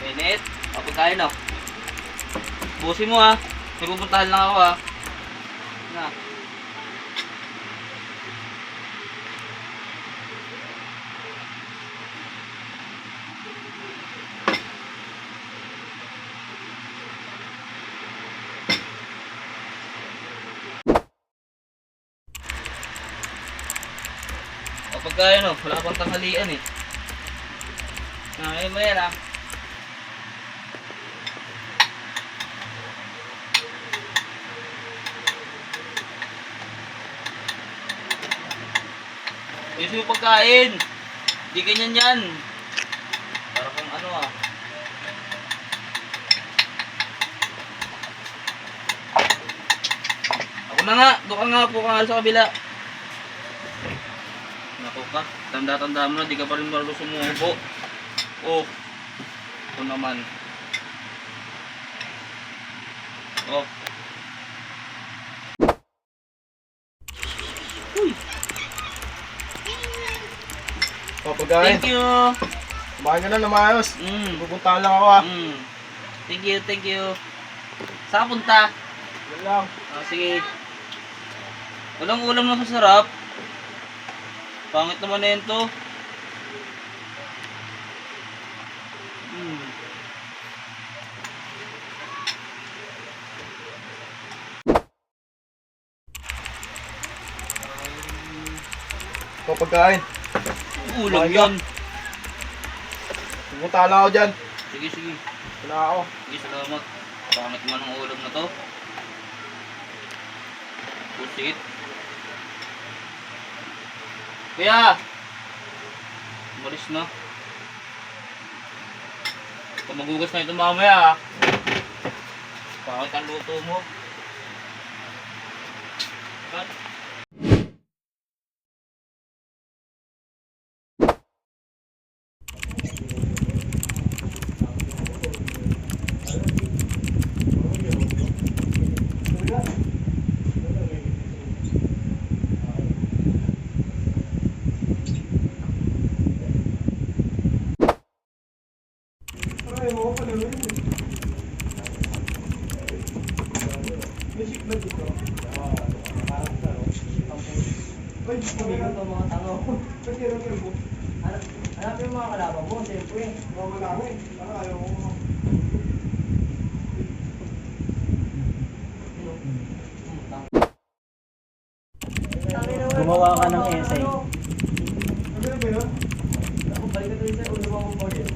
Init. Pagkain na. Busin mo ha. May pupuntahan lang ako ha. Na. Pagkain no, wala pang tanghalian eh. Ayun mo yan ah. Ayos yung pagkain. Hindi ganyan yan. Para kung ano ah. Ako na nga, doon ka nga po sa kabila. Naku ka, tanda-tanda mo na, di ka pa rin marunong sumubo. Oh, ito naman. Oh. Uy. Pagkain. Thank you. Kumain ka na na maayos. Pupuntahan lang ako Thank you, thank you. Saan punta? Yan lang. Sige. Walang ulam na masarap. Pangit naman na yun to. Pagkain. Ulam Kumain ka. yan. Pupuntahan lang ako dyan. Sige, sige. Wala ako. Sige, salamat. Pangit man ang ulam na to. Pusit. Kuya! Umalis na. Kung magugas na ito mamaya ah. Pangit ang luto mo. Cut. Hanapin mo mga kalaban mo, siyempre. Mga malaki. Ayaw ko. Gumawa ka ng essay. Ano ba yun? Ako, balik ka doon sa ulo mo kung bakit.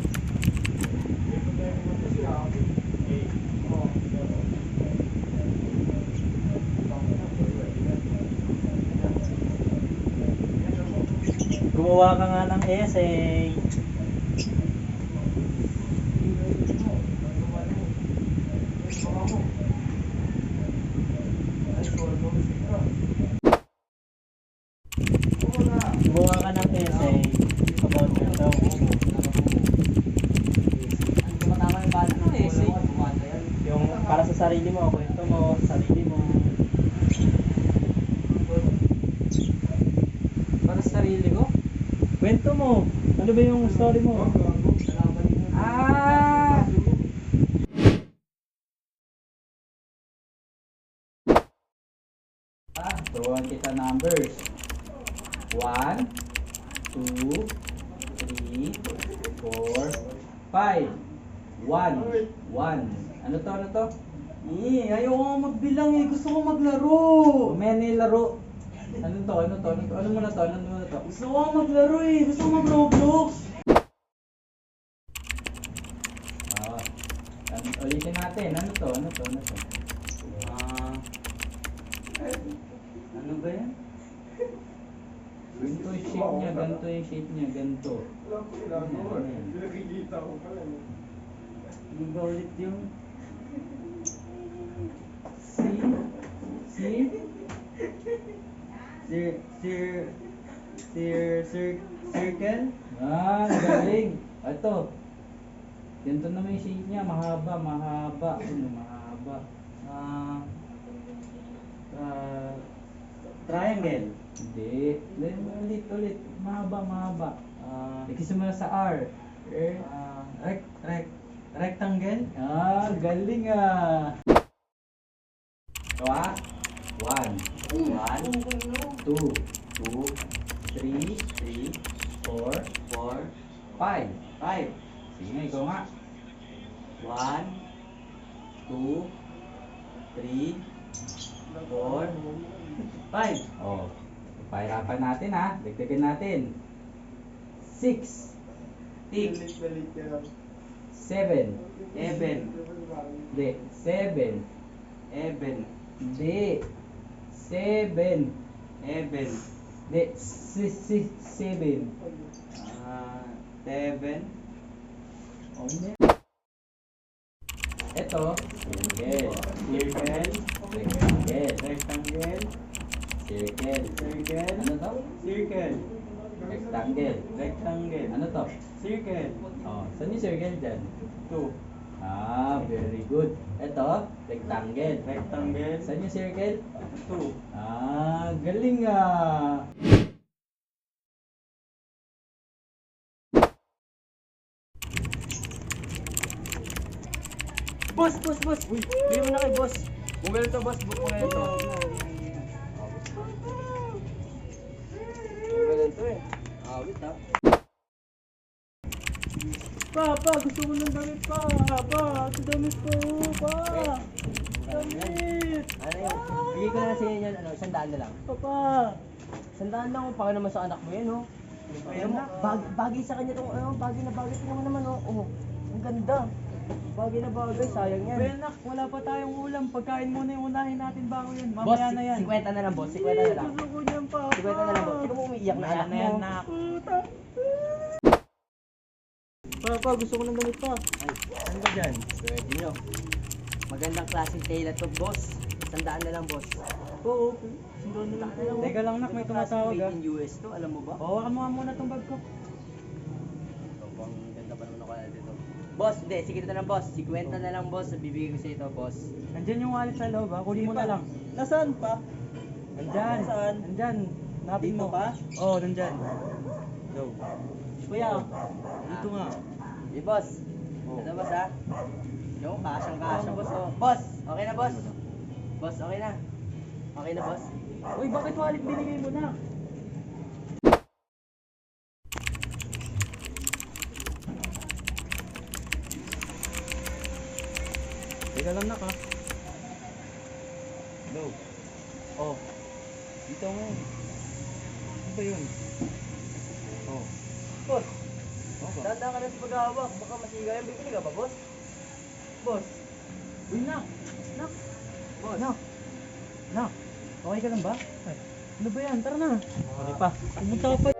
Gumawa ka nga ng essay. Gumawa ka ng essay about yourself. Yung para sa sarili mo, kwento mo, sa sarili mo. Para sa sarili ko? Kwento mo. Ano ba yung story mo? Ah! Turuan kita numbers. 1, 2, 3, 4, 5. 1. Ano to? Ano to? Ayoko nga magbilang eh. Gusto ko maglaro. May nilaro. Ano to? Ano to? Ano to? Ano muna to? Ano muna to? Gusto ko nga maglaro eh. Gusto ko mag-Roblox. Ulitin natin. Ano to? Ano to? Ano to? Ano ba yan? Ganito yung shape niya. Ganito yung shape niya. Ganito. Nakikita ko pala. Ano ba ulit yung... Circle? Galing. Ito. Ganito naman yung shape niya. Mahaba. Ano, mahaba. Triangle. Hindi. Ulit. Mahaba. Nagsisimula sa R. Rectangle. Galing ah. Gawa. 1, 2, 3, 4, 5. Sige nga, ikaw nga. 1, 2, 3, 4, 5. Oh, pahirapan natin ha. Dagdagan natin. 6, Balik yan. 7. Hindi, 7. Hindi. 7. Hindi, 7. 7. Oh, hindi. Ito, circle. Rectangle. Circle. Ano to? Rectangle. Ano to? Oh, saan yung circle dyan? 2. Very good. Ito, rectangle. Saan yung circle? 2. Galing ah. Boss! Uy, bigyan mo na kay boss. Bumelo to, boss. Bumelo to. Bumelo to eh. Awit ha. Pa, gusto ko ng damit pa. Ito damit ko. Damit. Ano yun? Bigay ko na sa inyo yan, 100 na lang. Papa. 100 lang, baka naman sa anak mo yan, oh. Alam mo, bagay sa kanya itong, bagay na bagay. Tingnan mo naman, oh. Oh, ang ganda. Bagay na bagay, sayang yan. Benak, wala pa tayong ulam. Pagkain muna yung unahin natin bago yan. Boss, Mamaya na yan. 50 na lang, boss. 50 na lang. Gusto ko niyan pa. 50 na lang, boss. Tingnan mo, umiiyak na anak mo. Puta. Papa, gusto ko ng damit pa. Ano ba dyan? Pwede nyo. Magandang klaseng tela to, boss. 100 na lang, boss. Oo, okay. Sundan na lang tayo. Teka lang nak, may tumatawag ah. Made in US to, alam mo ba? Hawakan mo nga muna itong bag ko. Ang ganda pa naman ako dito. Boss, hindi. Sige ito na lang, boss. 50 na lang, boss. Bibigay ko sa ito, boss. Nandyan yung wallet sa loob ha. Kunin mo na lang. Nasaan pa? Nandyan. Saan? Nandyan. Napin Dito mo. pa? Oo, nandyan. Go. Kuya, dito nga. Hey, boss. Ito, boss, ha? Yung kasyang-kasya, boss, oh. Boss, okay na, boss? Boss, okay na. Okay na, boss? Uy, bakit wallet binigay mo na? Teka lang nak ha. Go. Oh. Dito mo. Ano ba yun? Oh. Boss, Okay. tanda ka na sa paghahawak. Baka masiga yan. Bibili ka ba, boss? Boss. Uy nak. Boss. Nak. Okay ka lang ba? Ay, ano ba yan? Tara na. Okay pa. Pumunta ka pa.